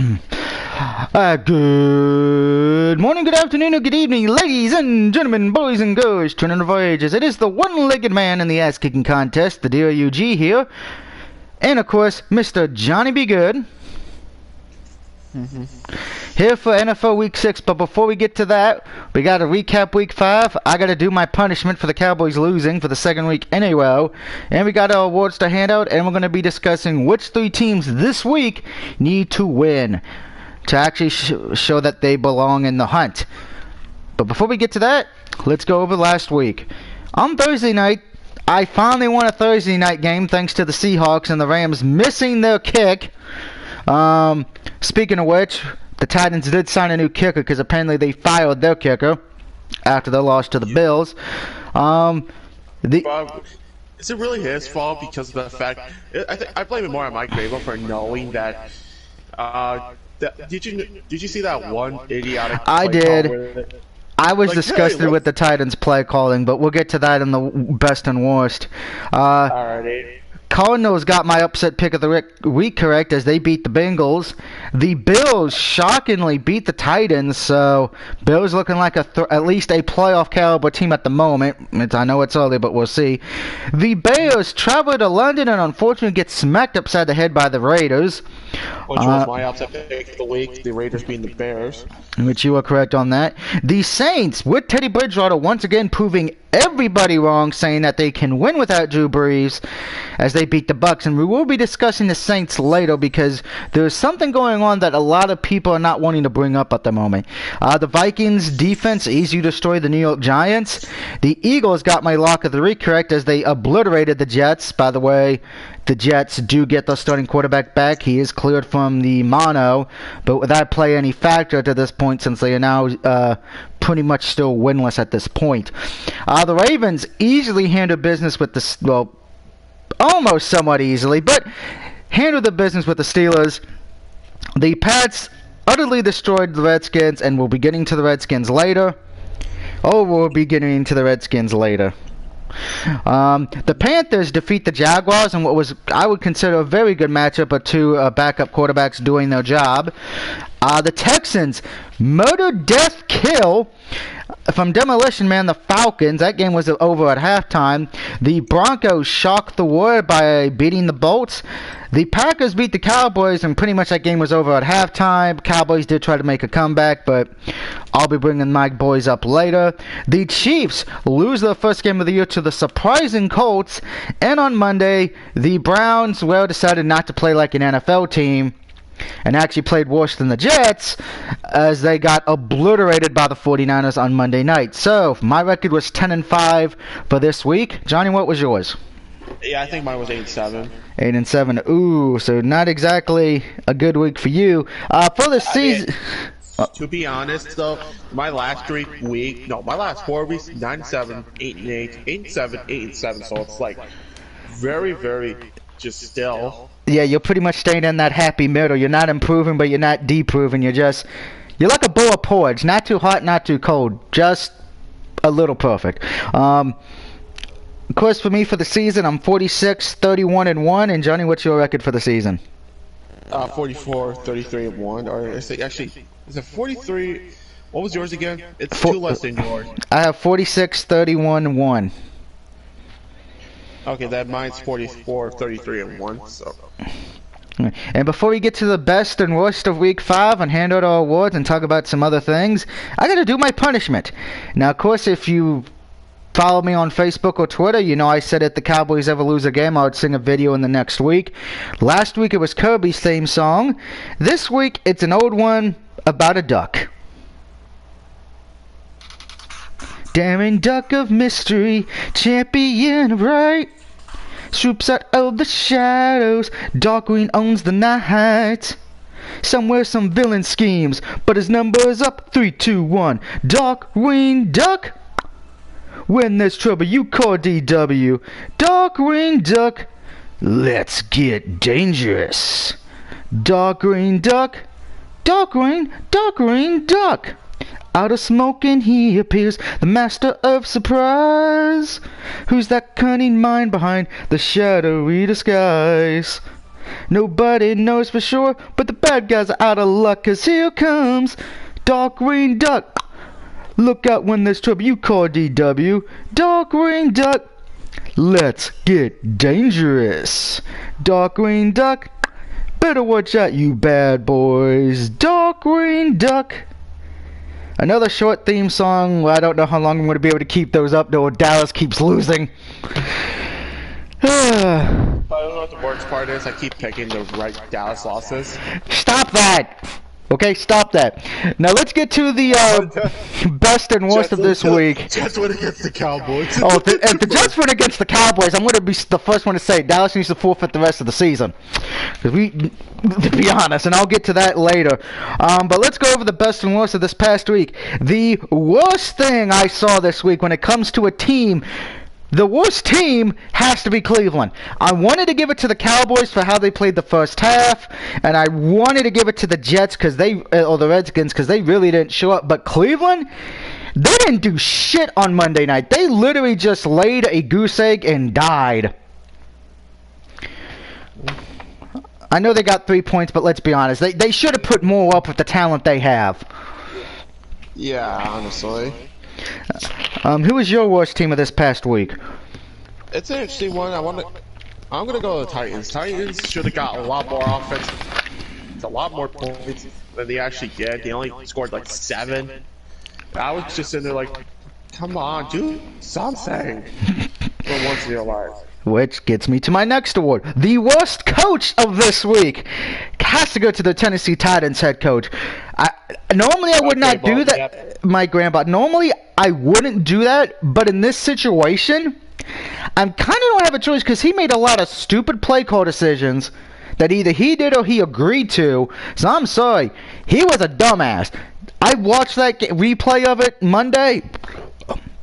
Good morning, good afternoon, or good evening, ladies and gentlemen, boys and girls, turning of all ages. It is the one-legged man in the ass-kicking contest, the DOUG here, and of course, Mr. Johnny B. Good. Here for NFL Week 6, but before we get to that, we got to recap Week 5. I got to do my punishment for the Cowboys losing for the second week in a row, and we got our awards to hand out, and we're going to be discussing which three teams this week need to win to actually show that they belong in the hunt. But before we get to that, let's go over last week. On Thursday night, I finally won a Thursday night game thanks to the Seahawks and the Rams missing their kick. Speaking of which, the Titans did sign a new kicker because apparently they fired their kicker after their loss to the Bills. Bob, is it really his fault because of the fact? I blame it more on Mike Vrabel for knowing that. Did you see that one idiotic? I did. I was like, disgusted with the Titans' play calling, but we'll get to that in the best and worst. Alrighty. Cardinals got my upset pick of the week correct as they beat the Bengals. The Bills shockingly beat the Titans, so Bills looking like at least a playoff caliber team at the moment. I know it's early, but we'll see. The Bears travel to London and unfortunately get smacked upside the head by the Raiders. Which was my upset pick of the week, the Raiders being the Bears. Which you were correct on that. The Saints, with Teddy Bridgewater once again proving everybody wrong, saying that they can win without Drew Brees as they beat the Bucs. And we will be discussing the Saints later because there's something going on that a lot of people are not wanting to bring up at the moment. The Vikings defense easy to destroy the New York Giants. The Eagles got my lock of the week correct as they obliterated the Jets. By the way, the Jets do get their starting quarterback back. He is cleared from the mono, but would that play any factor to this point since they are now pretty much still winless at this point? The Ravens easily handled business with the, well, almost somewhat easily, but handled the business with the Steelers. The Pats utterly destroyed the Redskins, and we'll be getting to the Redskins later. We'll be getting to the Redskins later. The Panthers defeat the Jaguars in what was, I would consider, a very good matchup of two backup quarterbacks doing their job. The Texans murder, death, kill from Demolition Man, the Falcons. That game was over at halftime. The Broncos shocked the world by beating the Bolts. The Packers beat the Cowboys, and pretty much that game was over at halftime. Cowboys did try to make a comeback, but I'll be bringing my boys up later. The Chiefs lose their first game of the year to the surprising Colts. And on Monday, the Browns, well, decided not to play like an NFL team and actually played worse than the Jets as they got obliterated by the 49ers on Monday night. So, my record was 10-5 for this week. Johnny, what was yours? Yeah, I think mine was 8-7. 8-7. Ooh, so not exactly a good week for you. For the season... To be honest, though, my last 4 weeks, 9-7, 8-8, 8-7, 8-7, so it's like very, very just still. Yeah, you're pretty much staying in that happy middle. You're not improving, but you're not deproving. You're like a bowl of porridge. Not too hot, not too cold. Just a little perfect. Of course, for me, for the season, I'm 46-31-1. And Johnny, what's your record for the season? 44-33-1. Or is it 43? What was yours again? It's two less than yours. I have 46-31-1. Okay, that mine's 44-33-1. So. And before we get to the best and worst of Week 5 and hand out our awards and talk about some other things, I got to do my punishment. Now, of course, if you follow me on Facebook or Twitter, you know I said if the Cowboys ever lose a game, I would sing a video in the next week. Last week it was Kirby's theme song. This week it's an old one about a duck. Daring duck of mystery, champion of right, swoops out of the shadows, dark green owns the night. Somewhere some villain schemes, but his number's up, 3, 2, 1. Dark green duck. When there's trouble, you call DW. Dark green duck, let's get dangerous. Dark green duck, dark green duck. Out of smoke and he appears, the master of surprise. Who's that cunning mind behind the shadowy disguise? Nobody knows for sure, but the bad guys are out of luck, 'cause here comes Dark Green Duck. Look out when there's trouble, you call DW. Dark Green Duck, let's get dangerous. Dark Green Duck, better watch out, you bad boys. Dark Green Duck. Another short theme song. Well, I don't know how long I'm going to be able to keep those up, though. Dallas keeps losing. But I don't know what the worst part is. I keep picking the right Dallas losses. Stop that! Okay, stop that. Now let's get to the best and worst of this week. Jets win against the Cowboys. Oh, if the Jets win against the Cowboys, I'm going to be the first one to say Dallas needs to forfeit the rest of the season. Because to be honest, and I'll get to that later. But let's go over the best and worst of this past week. The worst thing I saw this week when it comes to a team, the worst team has to be Cleveland. I wanted to give it to the Cowboys for how they played the first half, and I wanted to give it to the Jets or the Redskins because they really didn't show up. But Cleveland, they didn't do shit on Monday night. They literally just laid a goose egg and died. I know they got 3 points, but let's be honest. They should have put more up with the talent they have. Yeah, honestly. Who was your worst team of this past week? It's an interesting one. I'm gonna go with the Titans. Titans should have got a lot more offense, a lot more points than they actually did. They only scored like 7. I was just in there like, come on, do something for once in your life. Which gets me to my next award. The worst coach of this week has to go to the Tennessee Titans head coach. Normally I would not do that. Yep. Mike Grambach. Normally I wouldn't do that, but in this situation, I kind of don't have a choice because he made a lot of stupid play call decisions that either he did or he agreed to. So I'm sorry. He was a dumbass. I watched that replay of it Monday.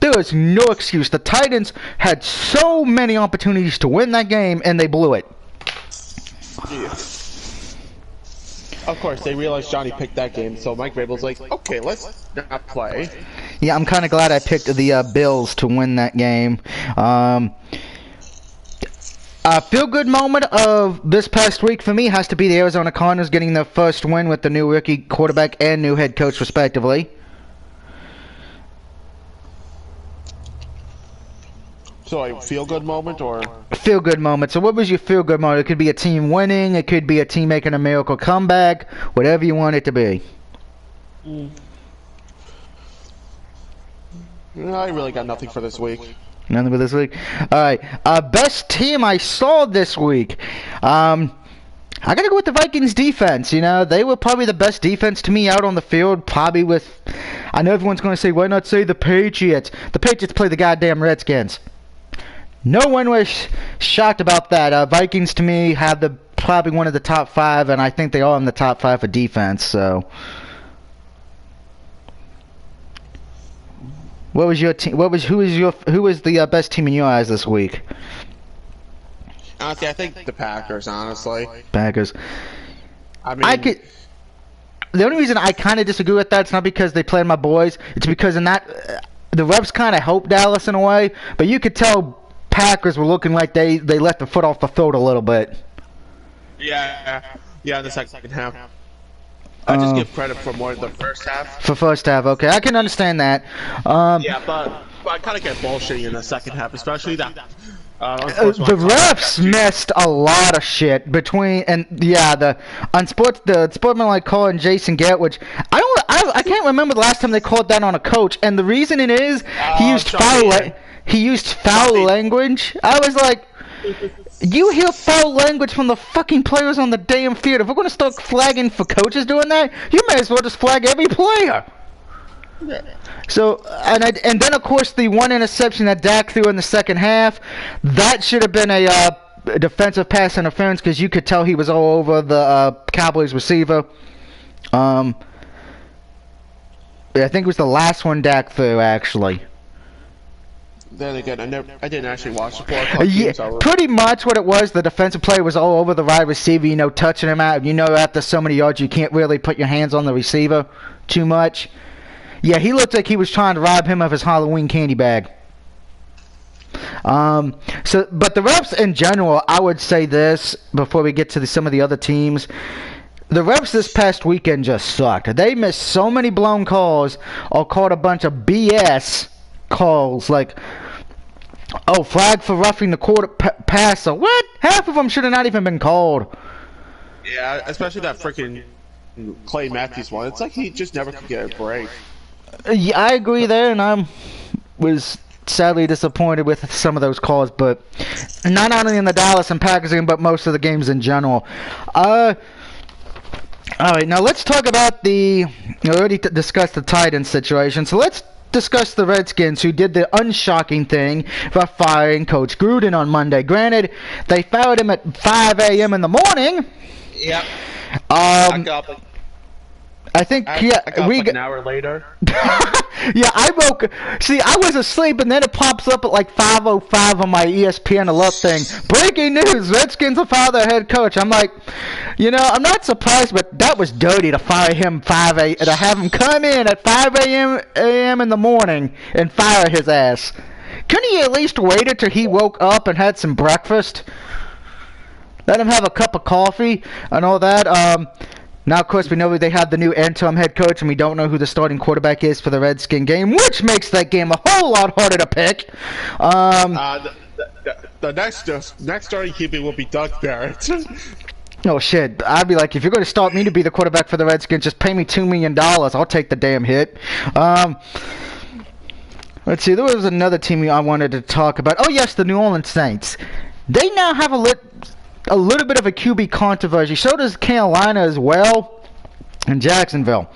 There is no excuse. The Titans had so many opportunities to win that game, and they blew it. Yeah. Of course, they realized Johnny picked that game, so Mike Vrabel's like, okay, let's not play. Yeah, I'm kind of glad I picked the Bills to win that game. Feel-good moment of this past week for me has to be the Arizona Cardinals getting their first win with the new rookie quarterback and new head coach, respectively. So a feel-good moment, or? Feel-good moment. So what was your feel-good moment? It could be a team winning. It could be a team making a miracle comeback. Whatever you want it to be. I really got nothing for this week. Nothing for this week? Alright. Best team I saw this week. I gotta go with the Vikings defense. You know, they were probably the best defense to me out on the field. Probably with... I know everyone's going to say, why not say the Patriots? The Patriots play the goddamn Redskins. No one was shocked about that. Vikings, to me, have probably one of the top 5, and I think they are in the top 5 for defense. So, what was your team? Who was the best team in your eyes this week? Honestly, I think the Packers. Honestly, Packers. I mean, the only reason I kind of disagree with that is not because they played my boys. It's because in that the refs kind of helped Dallas in a way, but you could tell Packers were looking like they let the foot off the throat a little bit. Yeah, in the second half. I just give credit for more the first half. For first half, okay, I can understand that. Yeah, but I kind of get bullshitty in the second half, especially that. The refs missed a lot of shit between the unsportsmanlike call and Jason Garrett, which I can't remember the last time they called that on a coach, and the reason it is he used foul language. I was like, you hear foul language from the fucking players on the damn field. If we're gonna start flagging for coaches doing that, you may as well just flag every player. Yeah. So, and then of course the one interception that Dak threw in the second half, that should have been a defensive pass interference because you could tell he was all over the Cowboys receiver. I think it was the last one Dak threw, actually. Then again, I didn't actually watch the 4 o'clock game, so pretty much what it was, the defensive player was all over the wide receiver, touching him out. After so many yards, you can't really put your hands on the receiver too much. Yeah, he looked like he was trying to rob him of his Halloween candy bag. But the refs in general, I would say this before we get to some of the other teams. The refs this past weekend just sucked. They missed so many blown calls or called a bunch of BS calls like, oh, flag for roughing the quarter passer. What? Half of them should have not even been called. Yeah, especially that freaking Clay Matthews one. It's like he just never could get a break. Yeah, I agree there, and I was sadly disappointed with some of those calls, but not only in the Dallas and Packers game, but most of the games in general. All right, now let's talk about we already discussed the Titans situation, so let's discuss the Redskins, who did the unshocking thing by firing Coach Gruden on Monday. Granted, they fired him at 5 a.m. in the morning. Yep. I think, I got like an hour later. Yeah, I was asleep, and then it pops up at like 5:05 on my ESPN alert thing. Breaking news, Redskins will fire their head coach. I'm like, I'm not surprised, but that was dirty to fire him to have him come in at 5 a.m. in the morning and fire his ass. Couldn't he at least wait until he woke up and had some breakfast? Let him have a cup of coffee and all that. Now, of course, we know they have the new interim head coach, and we don't know who the starting quarterback is for the Redskin game, which makes that game a whole lot harder to pick. The next starting QB will be Doug Barrett. Oh, shit. I'd be like, if you're going to start me to be the quarterback for the Redskins, just pay me $2 million. I'll take the damn hit. Let's see. There was another team I wanted to talk about. Oh, yes, the New Orleans Saints. They now have a little bit of a QB controversy. So does Carolina as well, and Jacksonville.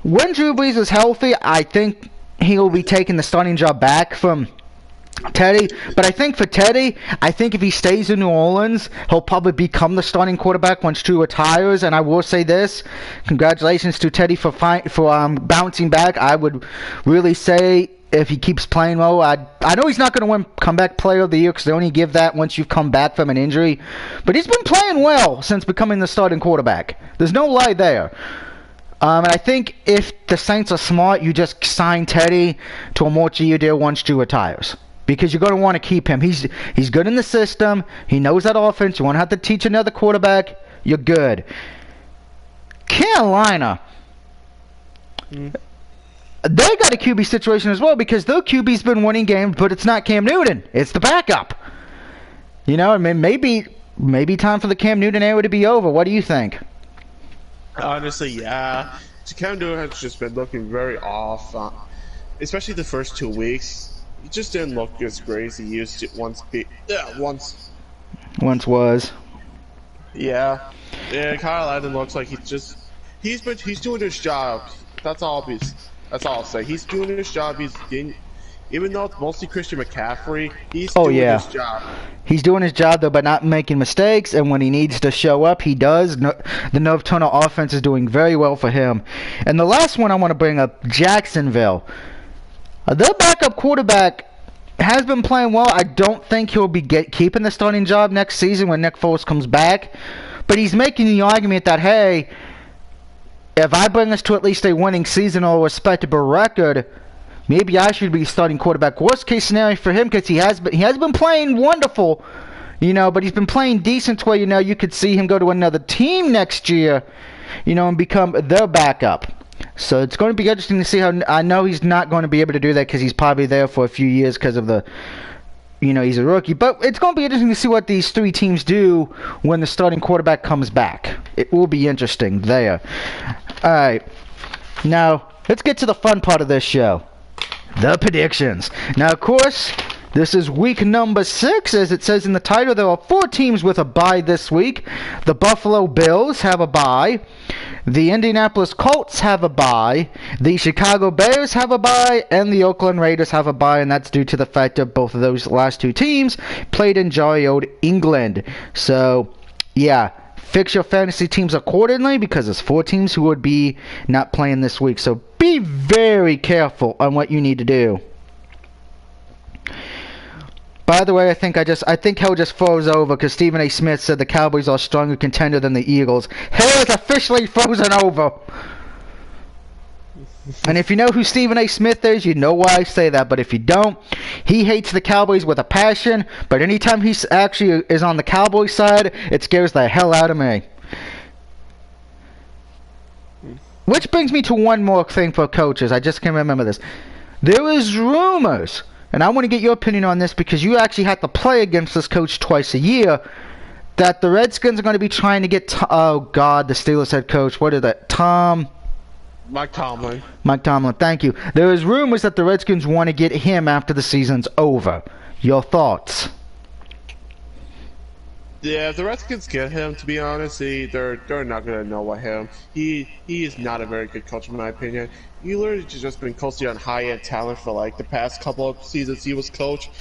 When Drew Brees is healthy, I think he'll be taking the starting job back from Teddy. But I think for Teddy, if he stays in New Orleans, he'll probably become the starting quarterback once Drew retires. And I will say this: congratulations to Teddy for bouncing back. I would really say, if he keeps playing well, I know he's not going to win comeback player of the year because they only give that once you've come back from an injury. But he's been playing well since becoming the starting quarterback. There's no lie there. And I think if the Saints are smart, you just sign Teddy to a multi-year deal once Drew retires. Because you're going to want to keep him. He's good in the system. He knows that offense. You won't have to teach another quarterback. You're good. Carolina. They got a QB situation as well because their QB's been winning games, but it's not Cam Newton. It's the backup. I mean, maybe time for the Cam Newton era to be over. What do you think? Honestly, yeah. Cam Newton has just been looking very off, especially the first 2 weeks. He just didn't look as great as he used to once was. Yeah. Yeah, Kyle Allen looks like he's doing his job. That's all I'll say. He's doing his job. Even though it's mostly Christian McCaffrey, he's doing his job. He's doing his job, though, by not making mistakes, and when he needs to show up, he does. The North Turner offense is doing very well for him. And the last one I want to bring up, Jacksonville. Their backup quarterback has been playing well. I don't think he'll be keeping the starting job next season when Nick Foles comes back. But he's making the argument that, hey, if I bring us to at least a winning season or a respectable record, maybe I should be starting quarterback. Worst case scenario for him, because he has been playing wonderful, but he's been playing decent to where, you could see him go to another team next year, and become their backup. So it's going to be interesting to see how. I know he's not going to be able to do that because he's probably there for a few years because of the, he's a rookie. But it's going to be interesting to see what these three teams do when the starting quarterback comes back. It will be interesting there. All right. Now, let's get to the fun part of this show. The predictions. Now, of course, this is week number 6. As it says in the title, there are 4 teams with a bye this week. The Buffalo Bills have a bye. The Indianapolis Colts have a bye. The Chicago Bears have a bye. And the Oakland Raiders have a bye. And that's due to the fact that both of those last 2 teams played in jolly old England. So, yeah. Fix your fantasy teams accordingly because there's 4 teams who would be not playing this week. So be very careful on what you need to do. By the way, I think hell just froze over because Stephen A. Smith said the Cowboys are a stronger contender than the Eagles. Hell is officially frozen over. And if you know who Stephen A. Smith is, you know why I say that. But if you don't, he hates the Cowboys with a passion. But anytime he actually is on the Cowboys side, it scares the hell out of me. Which brings me to one more thing for coaches. I just can't remember this. There is rumors, and I want to get your opinion on this because you actually have to play against this coach twice a year, that the Redskins are going to be trying to get, the Steelers head coach. What is that? Mike Tomlin. Mike Tomlin, thank you. There is rumors that the Redskins want to get him after the season's over. Your thoughts? Yeah, if the Redskins get him, to be honest, they're not gonna know what him. He is not a very good coach in my opinion. He literally just been coaching on high-end talent for like the past couple of seasons he was coach.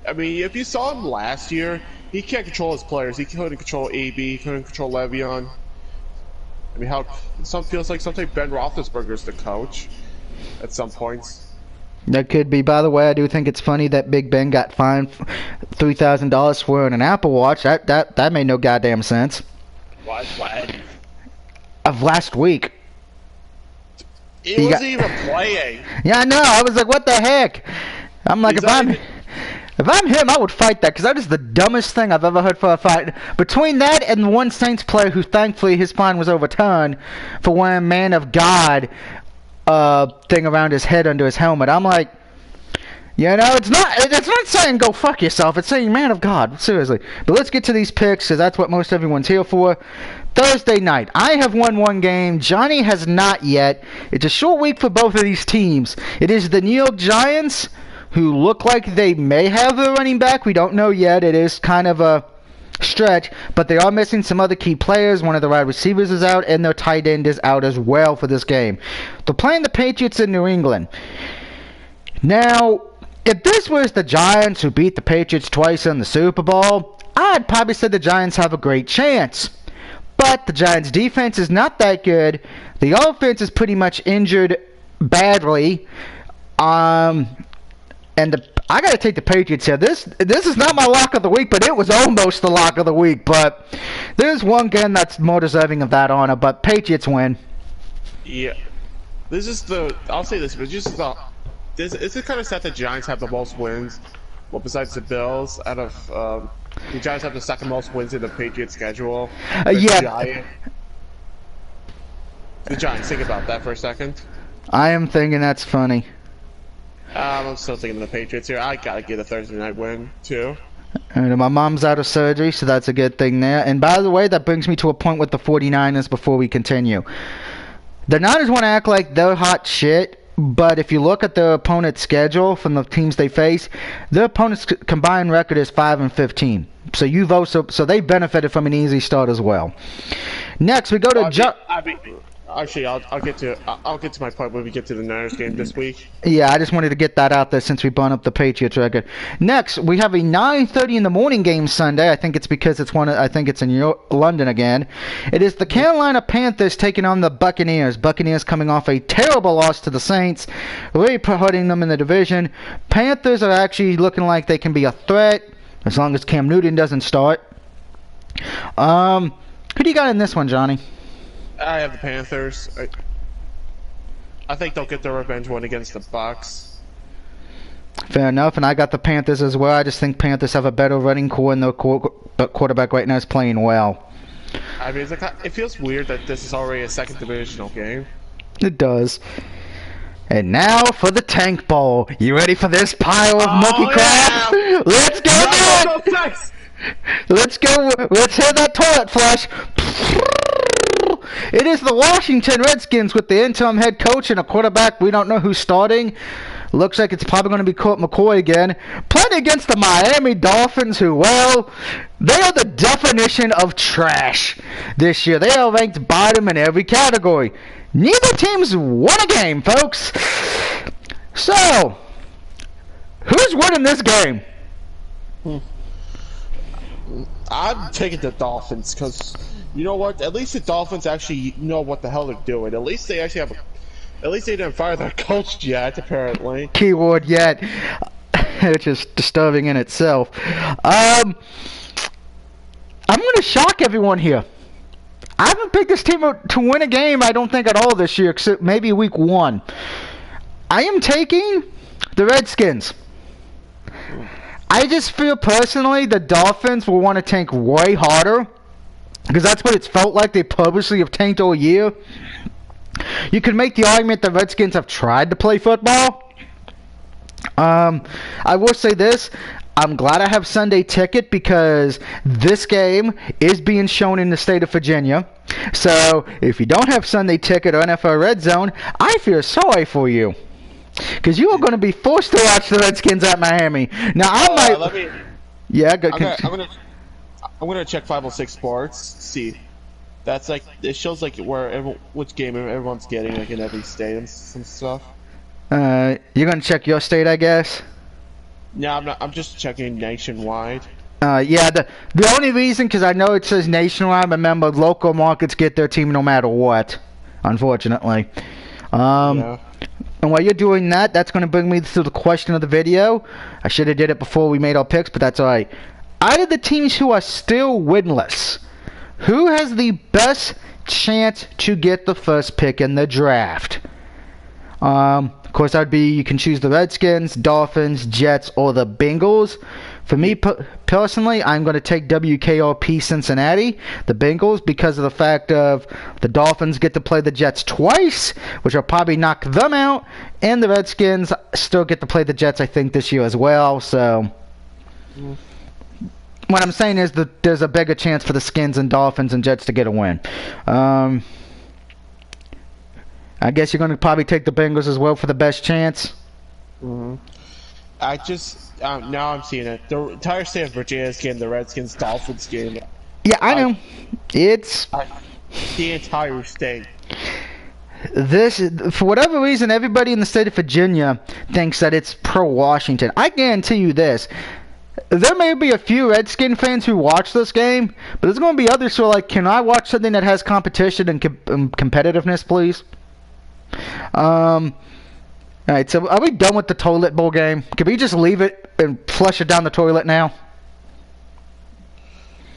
I mean, if you saw him last year, he can't control his players. He couldn't control AB, he couldn't control Le'Veon. I mean, feels like sometimes Ben Roethlisberger's the coach at some points. That could be. By the way, I do think it's funny that Big Ben got fined $3,000 for wearing an Apple Watch. That made no goddamn sense. What? Of last week. He wasn't even playing. Yeah, I know. I was like, what the heck? I'm like, if I'm him, I would fight that because that is the dumbest thing I've ever heard for a fight. Between that and one Saints player who thankfully his fine was overturned for wearing Man of God thing around his head under his helmet. I'm like, it's not saying go fuck yourself. It's saying Man of God. Seriously. But let's get to these picks because that's what most everyone's here for. Thursday night. I have won one game. Johnny has not yet. It's a short week for both of these teams. It is the New York Giants, who look like they may have a running back. We don't know yet. It is kind of a stretch, but they are missing some other key players. One of the wide receivers is out, and their tight end is out as well for this game. They're playing the Patriots in New England. Now, if this was the Giants who beat the Patriots twice in the Super Bowl, I'd probably say the Giants have a great chance. But the Giants' defense is not that good. The offense is pretty much injured badly. I got to take the Patriots here. This is not my lock of the week, but it was almost the lock of the week. But there's one game that's more deserving of that honor, but Patriots win. Yeah. I'll say this, but it's the kind of set the Giants have the most wins. Well, besides the Bills, out of the Giants have the second most wins in the Patriots schedule. Yeah. The Giants, think about that for a second. I am thinking that's funny. I'm still thinking of the Patriots here. I gotta get a Thursday night win, too. And my mom's out of surgery, so that's a good thing there. And by the way, that brings me to a point with the 49ers before we continue. The Niners want to act like they're hot shit, but if you look at their opponent's schedule from the teams they face, their opponent's combined record is 5-15. So they benefited from an easy start as well. Next, we go to Actually, I'll get to my point when we get to the Niners game this week. Yeah, I just wanted to get that out there since we brought up the Patriots record. Next, we have a 9:30 in the morning game Sunday. I think it's because I think it's in London again. It is the Carolina Panthers taking on the Buccaneers. Buccaneers coming off a terrible loss to the Saints, really hurting them in the division. Panthers are actually looking like they can be a threat as long as Cam Newton doesn't start. Who do you got in this one, Johnny? I have the Panthers. I think they'll get their revenge one against the Bucs. Fair enough, and I got the Panthers as well. I just think Panthers have a better running core, and their quarterback right now is playing well. I mean, it feels weird that this is already a second divisional game. It does. And now for the Tank Bowl. You ready for this pile of monkey crap? Yeah. Let's go, man! Let's go. Let's hit that toilet flush. It is the Washington Redskins with the interim head coach and a quarterback we don't know who's starting. Looks like it's probably going to be Colt McCoy again. Playing against the Miami Dolphins, who, well, they are the definition of trash this year. They are ranked bottom in every category. Neither team's won a game, folks. So, who's winning this game? I'm taking the Dolphins because, you know what? At least the Dolphins actually know what the hell they're doing. At least they actually have at least they didn't fire their coach yet, apparently. Keyword yet. Which is disturbing in itself. I'm going to shock everyone here. I haven't picked this team to win a game, I don't think, at all this year, except maybe week 1. I am taking the Redskins. I just feel personally the Dolphins will want to tank way harder, because that's what it's felt like. They purposely have tanked all year. You could make the argument the Redskins have tried to play football. I will say this. I'm glad I have Sunday ticket because this game is being shown in the state of Virginia. So if you don't have Sunday ticket or NFL Red Zone, I feel sorry for you. Because you are going to be forced to watch the Redskins at Miami. Now, I might... Yeah, good. I'm gonna check 506 Sports. See, that's like it shows like which game everyone's getting like in every state and some stuff. You're gonna check your state, I guess. No, I'm not. I'm just checking nationwide. Yeah. The only reason, because I know it says nationwide. Remember, local markets get their team no matter what. Unfortunately. Yeah. And while you're doing that, that's going to bring me to the question of the video. I should have did it before we made our picks, but that's alright. Out of the teams who are still winless, who has the best chance to get the first pick in the draft? Of course, that would be, you can choose the Redskins, Dolphins, Jets, or the Bengals. For me, personally, I'm going to take WKRP Cincinnati, the Bengals, because of the fact of the Dolphins get to play the Jets twice, which will probably knock them out, and the Redskins still get to play the Jets, I think, this year as well. So, what I'm saying is that there's a bigger chance for the Skins and Dolphins and Jets to get a win. I guess you're going to probably take the Bengals as well for the best chance. I just now I'm seeing it. The entire state of Virginia's game, the Redskins Dolphins game. Yeah, I know. It's the entire state. This, for whatever reason, everybody in the state of Virginia thinks that it's pro-Washington. I guarantee you this. There may be a few Redskin fans who watch this game, but there's going to be others who are like, can I watch something that has competition and competitiveness, please? Alright, so are we done with the toilet bowl game? Can we just leave it and flush it down the toilet now?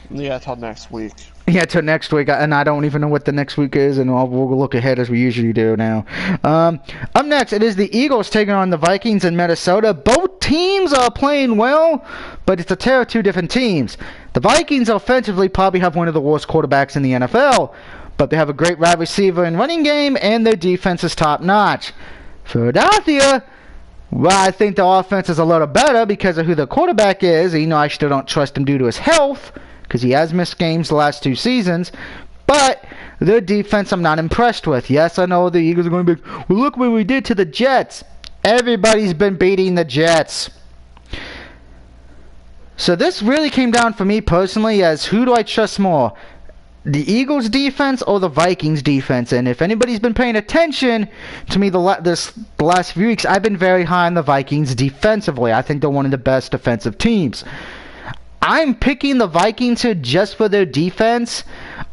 Yeah, till next week. Yeah, till next week, and I don't even know what the next week is, and we'll look ahead as we usually do now. Up next, it is the Eagles taking on the Vikings in Minnesota. Both teams are playing well, but it's a tale of two different teams. The Vikings offensively probably have one of the worst quarterbacks in the NFL, but they have a great wide receiver and running game, and their defense is top-notch. Philadelphia, well, I think the offense is a little better because of who the quarterback is. You know, I still don't trust him due to his health, because he has missed games the last 2 seasons. But their defense I'm not impressed with. Yes, I know the Eagles are going to be like, well, look what we did to the Jets. Everybody's been beating the Jets. So this really came down for me personally as who do I trust more? The Eagles defense or the Vikings defense? And if anybody's been paying attention to me the last few weeks, I've been very high on the Vikings defensively. I think they're one of the best defensive teams. I'm picking the Vikings here just for their defense.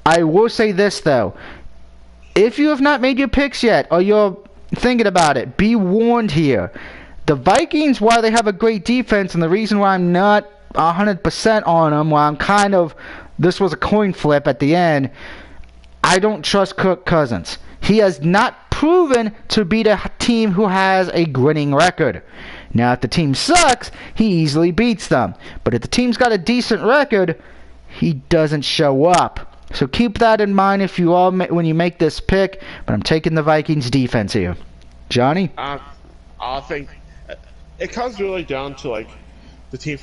I will say this, though. If you have not made your picks yet, or you're thinking about it, be warned here. The Vikings, while they have a great defense, and the reason why I'm not 100% on them, why I'm kind of, this was a coin flip at the end, I don't trust Kirk Cousins. He has not proven to beat a team who has a grinning record. Now, if the team sucks, he easily beats them. But if the team's got a decent record, he doesn't show up. So keep that in mind if you all when you make this pick. But I'm taking the Vikings defense here. Johnny? I think it comes really down to like the team.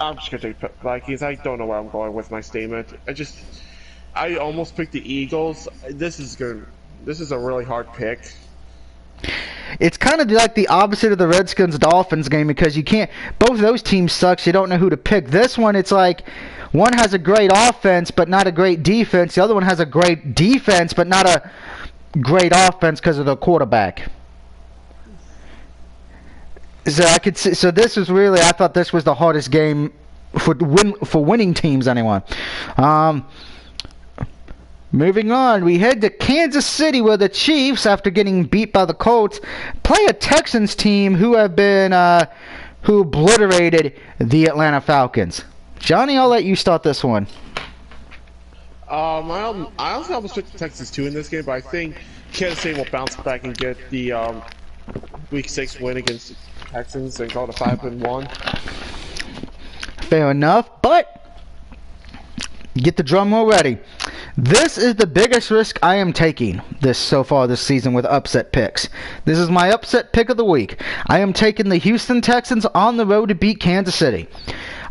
I'm just gonna take Vikings. I don't know where I'm going with my statement. I almost picked the Eagles. This is a really hard pick. It's kind of like the opposite of the Redskins-Dolphins game because you can't... Both of those teams sucks. You don't know who to pick. This one, it's like one has a great offense but not a great defense. The other one has a great defense but not a great offense because of the quarterback. So I could see, so this is really... I thought this was the hardest game for winning teams anyway. Moving on, we head to Kansas City where the Chiefs, after getting beat by the Colts, play a Texans team who have been who obliterated the Atlanta Falcons. Johnny, I'll let you start this one. I honestly almost picked the Texans too in this game, but I think Kansas City will bounce back and get the Week 6 win against the Texans and call it a 5-1. Fair enough, but get the drum roll ready. This is the biggest risk I am taking so far this season with upset picks. This is my upset pick of the week. I am taking the Houston Texans on the road to beat Kansas City.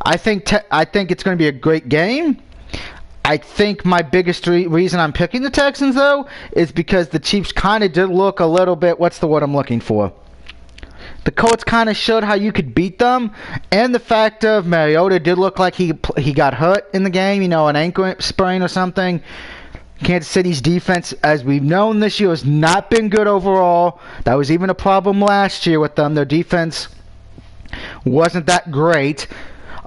I think it's going to be a great game. I think my biggest reason I'm picking the Texans, though, is because the Chiefs kind of did look a little bit, what's the word I'm looking for? The Colts kind of showed how you could beat them, and the fact of Mariota did look like he got hurt in the game, an ankle sprain or something. Kansas City's defense, as we've known this year, has not been good overall. That was even a problem last year with them. Their defense wasn't that great.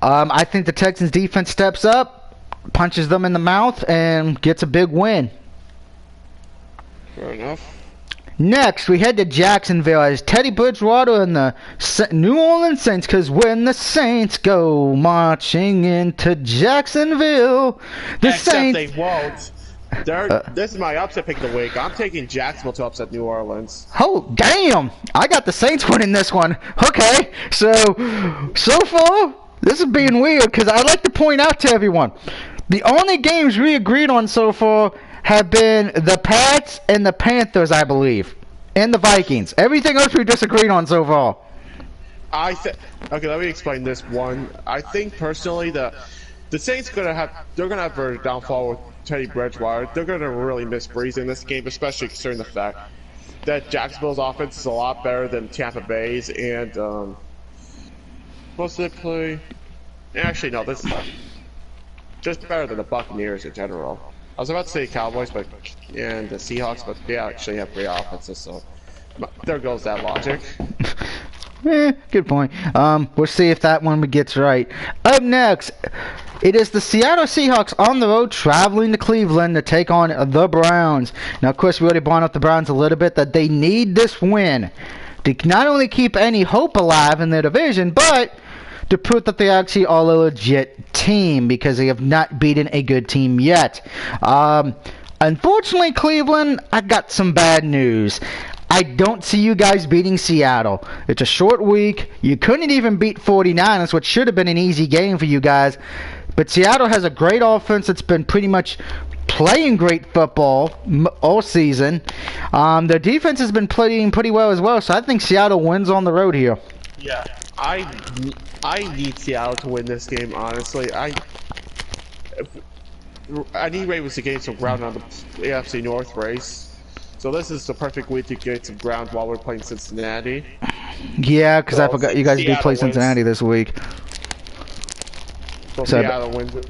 I think the Texans defense steps up, punches them in the mouth, and gets a big win. Fair enough. Next, we head to Jacksonville as Teddy Bridgewater and the New Orleans Saints, because when the Saints go marching into Jacksonville, Except they won't. This is my upset pick of the week. I'm taking Jacksonville to upset New Orleans. Oh, damn! I got the Saints winning this one. Okay, so far, this is being weird, because I'd like to point out to everyone, the only games we agreed on so far have been the Pats and the Panthers, I believe, and the Vikings. Everything else we disagreed on so far. Okay, let me explain this one. I think personally the Saints they're gonna have a downfall with Teddy Bridgewater. They're gonna really miss Breeze in this game, especially considering the fact that Jacksonville's offense is a lot better than Tampa Bay's, and what's they play? Actually, no, this is just better than the Buccaneers in general. I was about to say Cowboys, and the Seahawks, but they actually have great offenses, so there goes that logic. Good point. We'll see if that one gets right. Up next, it is the Seattle Seahawks on the road traveling to Cleveland to take on the Browns. Now, of course, we already brought up the Browns a little bit, that they need this win to not only keep any hope alive in their division, but to prove that they actually are a legit team, because they have not beaten a good team yet. Unfortunately, Cleveland, I got some bad news. I don't see you guys beating Seattle. It's a short week. You couldn't even beat 49ers, which should have been an easy game for you guys. But Seattle has a great offense that's been pretty much playing great football all season. Their defense has been playing pretty well as well, so I think Seattle wins on the road here. Yeah, I need Seattle to win this game, honestly. I need Ravens to gain some ground on the AFC North race. So this is the perfect way to get some ground while we're playing Cincinnati. Yeah, because I forgot you guys do play Cincinnati this week. So Seattle wins it.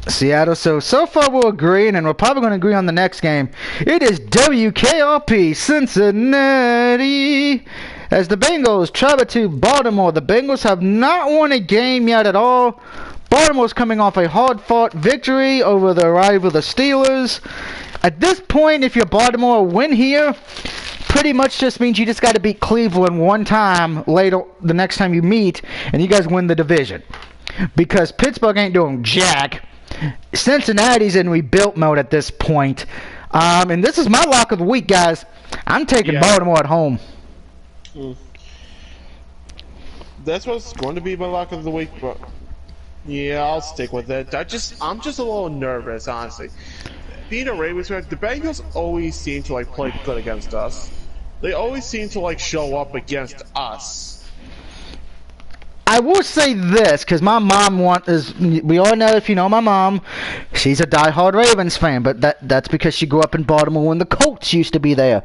Seattle, so far we're agreeing, and we're probably going to agree on the next game. It is WKRP Cincinnati as the Bengals travel to Baltimore. The Bengals have not won a game yet at all. Baltimore's coming off a hard-fought victory over the rival, the Steelers. At this point, if you're Baltimore, a win here pretty much just means you just got to beat Cleveland one time later, the next time you meet, and you guys win the division. Because Pittsburgh ain't doing jack. Cincinnati's in rebuilt mode at this point. And this is my lock of the week, guys. I'm taking Baltimore at home. That's what's going to be my lock of the week, but yeah, I'll stick with it. I'm just a little nervous, honestly. Being a Ravens fan, the Bengals always seem to play good against us. They always seem to show up against us. I will say this, because my mom we all know, if you know my mom, she's a diehard Ravens fan, but that's because she grew up in Baltimore when the Colts used to be there.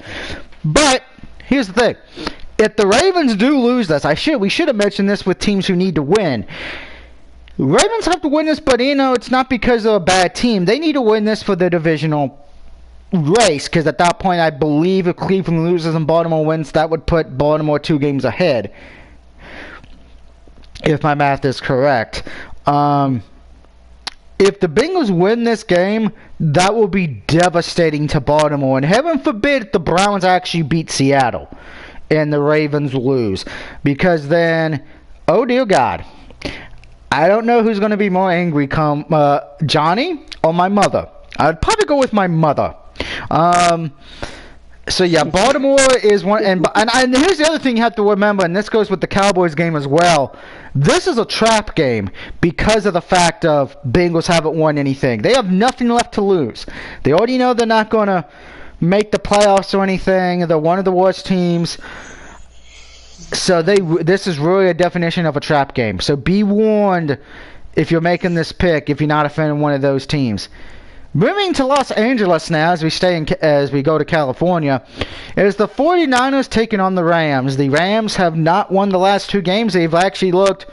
But here's the thing. If the Ravens do lose this, we should have mentioned this with teams who need to win. Ravens have to win this, but it's not because they're a bad team. They need to win this for the divisional race, because at that point, I believe if Cleveland loses and Baltimore wins, that would put Baltimore 2 games ahead, if my math is correct. If the Bengals win this game, that will be devastating to Baltimore, and heaven forbid the Browns actually beat Seattle and the Ravens lose, because then, oh dear God, I don't know who's going to be more angry, Johnny or my mother. I'd probably go with my mother. So yeah, Baltimore is one, and here's the other thing you have to remember, and this goes with the Cowboys game as well. This is a trap game because of the fact of Bengals haven't won anything. They have nothing left to lose. They already know they're not going to make the playoffs or anything. They're one of the worst teams. So this is really a definition of a trap game. So be warned if you're making this pick, if you're not a fan of one of those teams. Moving to Los Angeles now, as we go to California, is the 49ers taking on the Rams. The Rams have not won the last 2 games. They've actually looked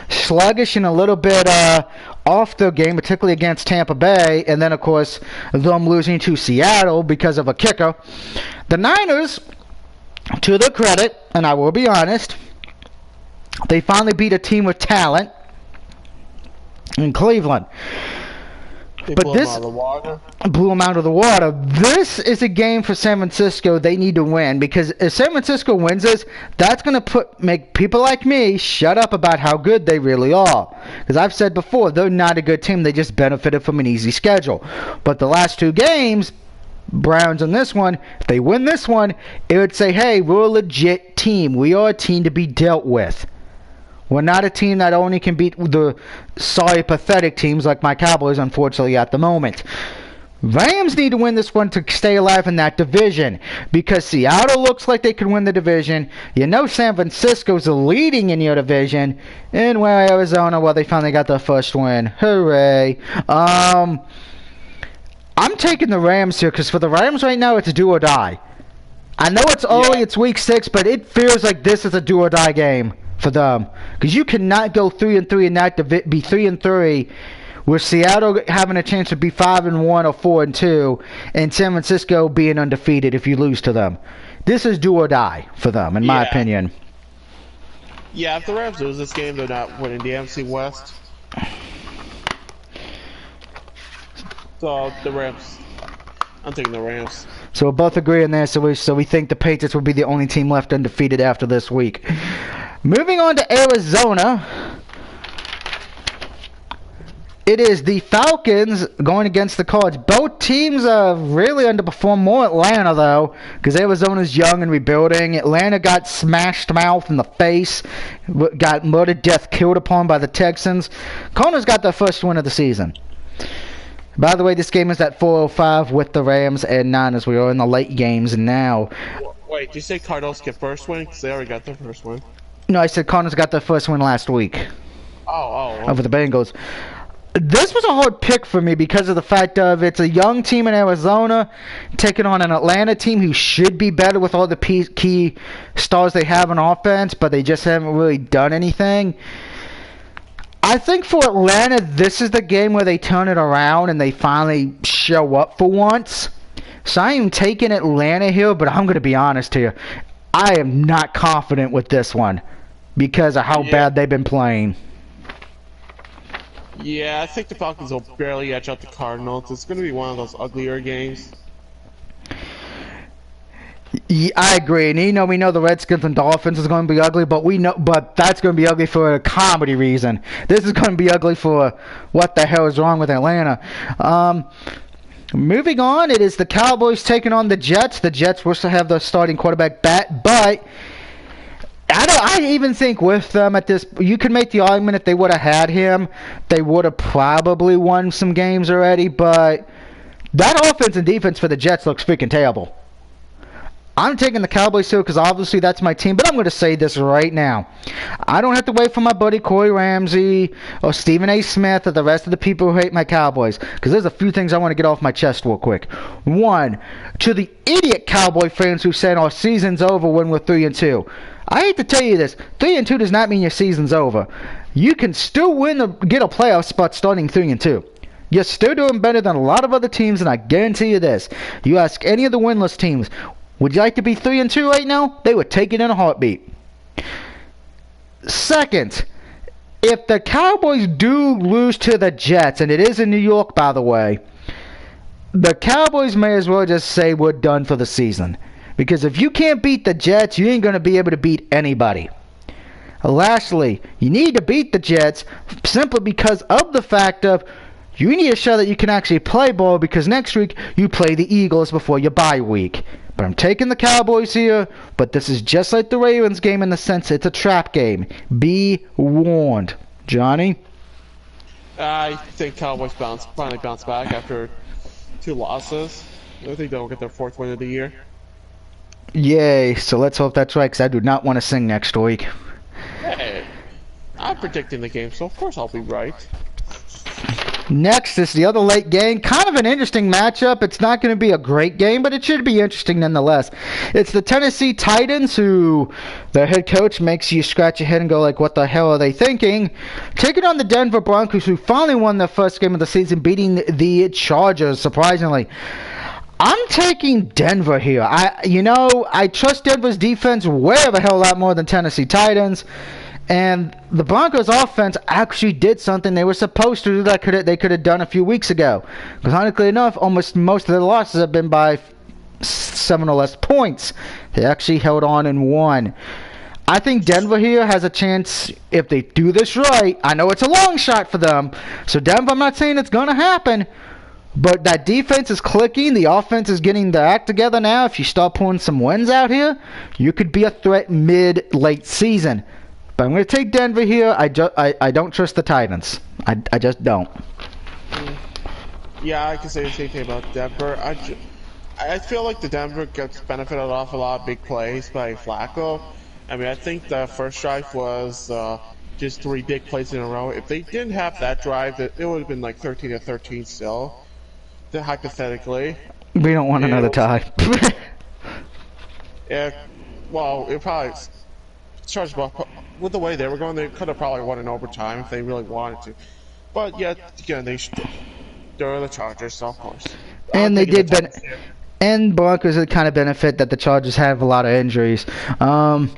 sluggish and a little bit off the game, particularly against Tampa Bay, and then, of course, them losing to Seattle because of a kicker. The Niners, to their credit, and I will be honest, they finally beat a team with talent in Cleveland. But this blew them out of the water. This is a game for San Francisco they need to win, because if San Francisco wins this, that's going to make people like me shut up about how good they really are. Because I've said before, they're not a good team. They just benefited from an easy schedule. But the last 2 games, Browns in this one, if they win this one, it would say, hey, we're a legit team. We are a team to be dealt with. We're not a team that only can beat the sorry, pathetic teams like my Cowboys, unfortunately, at the moment. Rams need to win this one to stay alive in that division, because Seattle looks like they could win the division. You know San Francisco's leading in your division, and Arizona, well, they finally got their first win. Hooray. I'm taking the Rams here, because for the Rams right now, it's do or die. I know it's early, it's week 6, but it feels like this is a do or die game for them, because you cannot go 3-3 and not be 3-3 with Seattle having a chance to be 5-1 or 4-2, and San Francisco being undefeated if you lose to them. This is do or die for them, in my opinion. Yeah, if the Rams lose this game, they're not winning the NFC West. So the Rams, I'm taking the Rams. So we're both agreeing there. So we think the Patriots will be the only team left undefeated after this week. Moving on to Arizona, it is the Falcons going against the Cards. Both teams really underperformed. More Atlanta, though, because Arizona's young and rebuilding. Atlanta got smashed mouth in the face, got murdered, death killed upon by the Texans. Cardinals got their first win of the season. By the way, this game is at 4:05 with the Rams and Niners. We are in the late games now. Wait, did you say Cardinals get first win? Because they already got their first win. No, I said Cardinals got their first win last week. Oh. Over the Bengals. This was a hard pick for me because of the fact of it's a young team in Arizona taking on an Atlanta team who should be better with all the key stars they have on offense, but they just haven't really done anything. I think for Atlanta, this is the game where they turn it around and they finally show up for once. So I am taking Atlanta here, but I'm going to be honest here. I am not confident with this one because of how bad they've been playing. Yeah, I think the Falcons will barely edge out the Cardinals. It's going to be one of those uglier games. Yeah, I agree, and we know the Redskins and Dolphins is going to be ugly, but that's going to be ugly for a comedy reason. This is going to be ugly for what the hell is wrong with Atlanta. Moving on, it is the Cowboys taking on the Jets. The Jets will still have the starting quarterback back, but I even think with them at this, you could make the argument if they would have had him, they would have probably won some games already, but that offense and defense for the Jets looks freaking terrible. I'm taking the Cowboys too because obviously that's my team, but I'm going to say this right now. I don't have to wait for my buddy Corey Ramsey or Stephen A. Smith or the rest of the people who hate my Cowboys, because there's a few things I want to get off my chest real quick. One, to the idiot Cowboy fans who said our season's over when we're 3-2. I hate to tell you this, 3-2 does not mean your season's over. You can still get a playoff spot starting 3-2. You're still doing better than a lot of other teams, and I guarantee you this. You ask any of the winless teams, would you like to be 3-2 right now? They would take it in a heartbeat. Second, if the Cowboys do lose to the Jets, and it is in New York, by the way, the Cowboys may as well just say we're done for the season. Because if you can't beat the Jets, you ain't going to be able to beat anybody. Lastly, you need to beat the Jets simply because of the fact of you need to show that you can actually play ball because next week you play the Eagles before your bye week. But I'm taking the Cowboys here, but this is just like the Ravens game in the sense it's a trap game. Be warned. Johnny? I think Cowboys finally bounce back after 2 losses. I think they'll get their 4th win of the year. Yay, so let's hope that's right, because I do not want to sing next week. Hey, I'm predicting the game, so of course I'll be right. Next is the other late game. Kind of an interesting matchup. It's not going to be a great game, but it should be interesting nonetheless. It's the Tennessee Titans, who their head coach makes you scratch your head and go like, what the hell are they thinking? Taking on the Denver Broncos, who finally won their first game of the season, beating the Chargers, surprisingly. I'm taking Denver here. I trust Denver's defense way of a hell lot more than Tennessee Titans. And the Broncos offense actually did something they were supposed to do that they could have done a few weeks ago. Because ironically enough, almost most of their losses have been by 7 or less points. They actually held on and won. I think Denver here has a chance if they do this right. I know it's a long shot for them. So Denver, I'm not saying it's going to happen. But that defense is clicking. The offense is getting their act together now. If you start pulling some wins out here, you could be a threat mid-late season. But I'm going to take Denver here. I don't trust the Titans. I just don't. Yeah, I can say the same thing about Denver. I feel like the Denver gets benefited off a lot of big plays by Flacco. I mean, I think the first drive was just 3 big plays in a row. If they didn't have that drive, it would have been like 13-13 still. Hypothetically. We don't want another tie. Yeah, well, it probably Chargers, with the way they were going, they could have probably won in overtime if they really wanted to. But yet again, they're the Chargers, so of course. And they did and Broncos would kind of benefit that the Chargers have a lot of injuries. So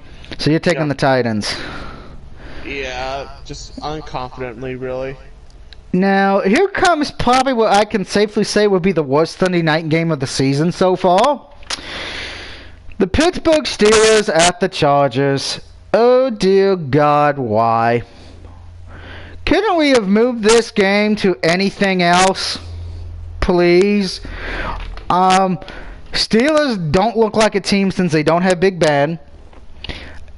you're taking the Titans. Yeah, just unconfidently, really. Now, here comes probably what I can safely say would be the worst Sunday night game of the season so far. The Pittsburgh Steelers at the Chargers. Oh dear God, why? Couldn't we have moved this game to anything else? Please? Steelers don't look like a team since they don't have Big Ben.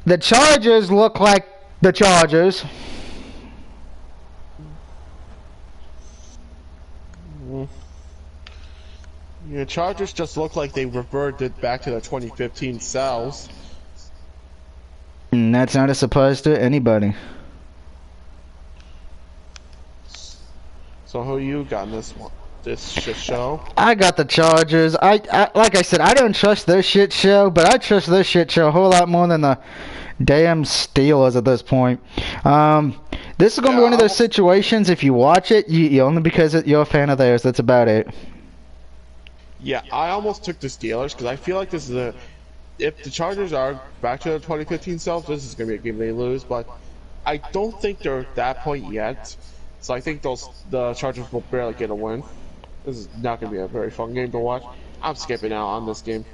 The Chargers look like the Chargers. The Chargers just look like they reverted back to their 2015 selves. And that's not a surprise to anybody. So who you got in this one? This shit show? I got the Chargers. I like I said, I don't trust this shit show, but I trust this shit show a whole lot more than the damn Steelers at this point. This is going to be one of those situations, if you watch it, you only because you're a fan of theirs. That's about it. Yeah, I almost took the Steelers because I feel like this is if the Chargers are back to their 2015 selves, this is going to be a game they lose, but I don't think they're at that point yet. So I think the Chargers will barely get a win. This is not going to be a very fun game to watch. I'm skipping out on this game.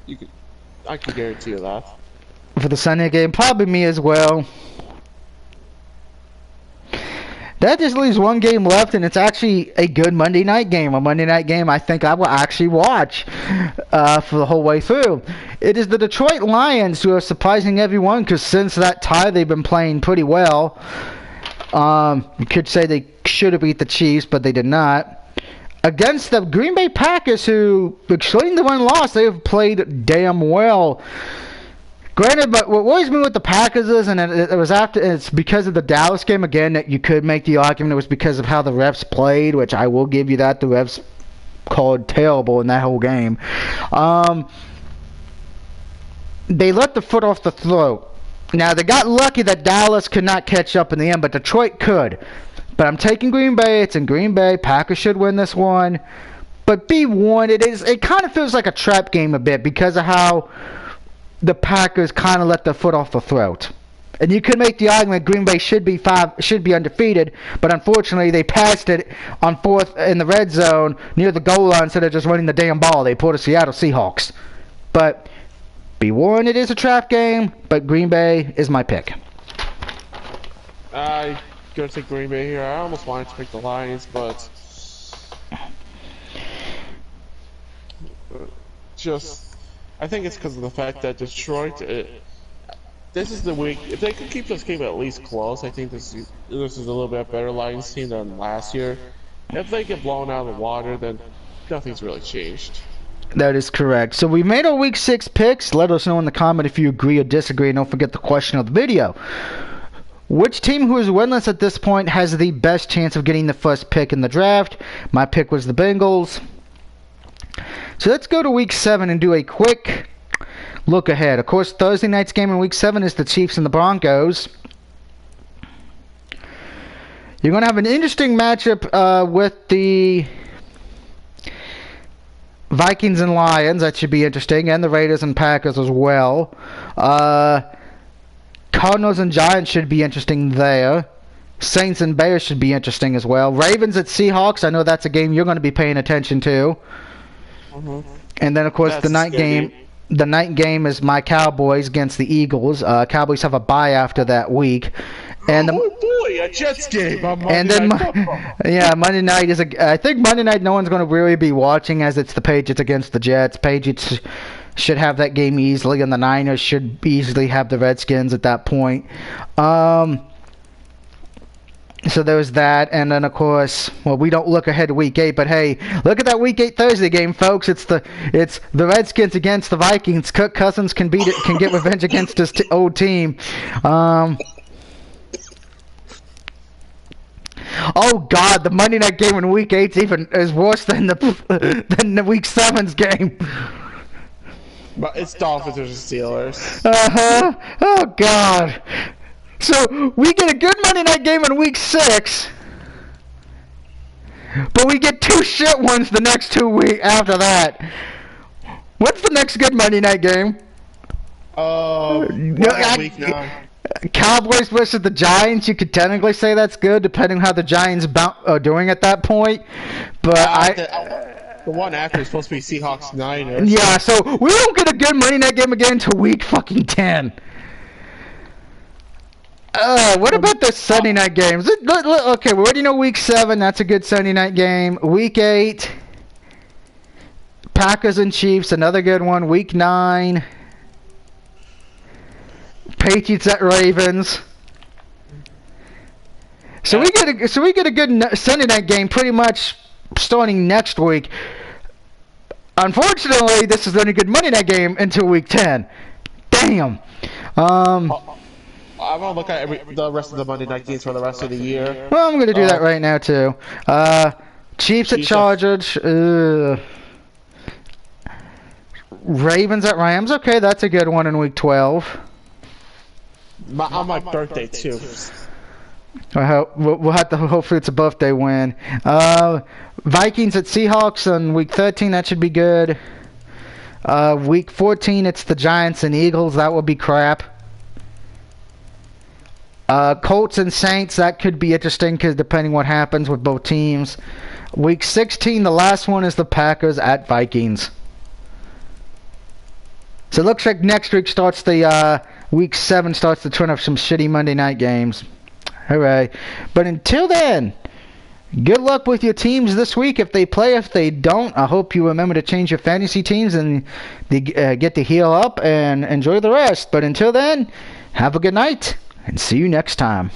I can guarantee you that. For the Sunday game, probably me as well. That just leaves one game left, and it's actually a good Monday night game. A Monday night game I think I will actually watch for the whole way through. It is the Detroit Lions who are surprising everyone because since that tie, they've been playing pretty well. You could say they should have beat the Chiefs, but they did not. Against the Green Bay Packers, who, excluding the one loss, they have played damn well. Granted, but what worries me with the Packers is, and it's because of the Dallas game again, that you could make the argument it was because of how the refs played, which I will give you that. The refs called terrible in that whole game. They let the foot off the throat. Now, they got lucky that Dallas could not catch up in the end, but Detroit could. But I'm taking Green Bay. It's in Green Bay. Packers should win this one. But be warned, it kind of feels like a trap game a bit because of how the Packers kind of let their foot off the throat. And you could make the argument Green Bay should be undefeated, but unfortunately they passed it on 4th in the red zone near the goal line instead of just running the damn ball. They pulled the Seattle Seahawks. But be warned, it is a trap game, but Green Bay is my pick. I gonna take Green Bay here. I almost wanted to pick the Lions, but just I think it's because of the fact that Detroit. This is the week. If they could keep this game at least close, I think this is a little bit better Lions team than last year. If they get blown out of the water, then nothing's really changed. That is correct. So we made our Week 6 picks. Let us know in the comment if you agree or disagree. And don't forget the question of the video. Which team who is winless at this point has the best chance of getting the first pick in the draft? My pick was the Bengals. So let's go to Week 7 and do a quick look ahead. Of course, Thursday night's game in Week 7 is the Chiefs and the Broncos. You're going to have an interesting matchup with the Vikings and Lions. That should be interesting. And the Raiders and Packers as well. Cardinals and Giants should be interesting there. Saints and Bears should be interesting as well. Ravens at Seahawks. I know that's a game you're going to be paying attention to. And then, of course, the night game. The night game is my Cowboys against the Eagles. Cowboys have a bye after that week. And a Jets game on Monday and then night Monday night is I think Monday night no one's going to really be watching, as it's the Patriots against the Jets. Patriots should have that game easily, and the Niners should easily have the Redskins at that point. So there's that, and then of course, well, we don't look ahead to Week 8, but hey, look at that Week 8 Thursday game, folks. It's the Redskins against the Vikings. Kirk Cousins can get revenge against his old team. Oh God, the Monday night game in Week 8 is worse than the Week 7's game. But it's Dolphins versus Steelers. Oh God. So we get a good Monday night game in Week 6, but we get two shit ones the next 2 weeks after that. What's the next good Monday night game? Week 9. Cowboys versus the Giants. You could technically say that's good, depending on how the Giants are doing at that point. But the one after is supposed to be Seahawks Niners. Yeah, so we don't get a good Monday night game again until Week fucking 10. What about the Sunday night games? Okay, we already know Week 7. That's a good Sunday night game. Week 8, Packers and Chiefs, another good one. Week 9, Patriots at Ravens. So we get a good Sunday night game pretty much starting next week. Unfortunately, this is the only good Monday night game until Week 10. Damn. I'm going to look at the rest of the Monday night games for the rest of the year. Well, I'm going to do that right now, too. Chiefs at Chargers. Ravens at Rams. Okay, that's a good one in Week 12. On my birthday, too. We'll have to hopefully it's a birthday win. Vikings at Seahawks on Week 13. That should be good. Week 14, it's the Giants and Eagles. That will be crap. Colts and Saints, that could be interesting because depending what happens with both teams. Week 16, the last one is the Packers at Vikings. So it looks like next week starts Week 7 starts to turn up some shitty Monday night games. Hooray. But until then, good luck with your teams this week. If they play, if they don't, I hope you remember to change your fantasy teams and get to heal up and enjoy the rest. But until then, have a good night. And see you next time.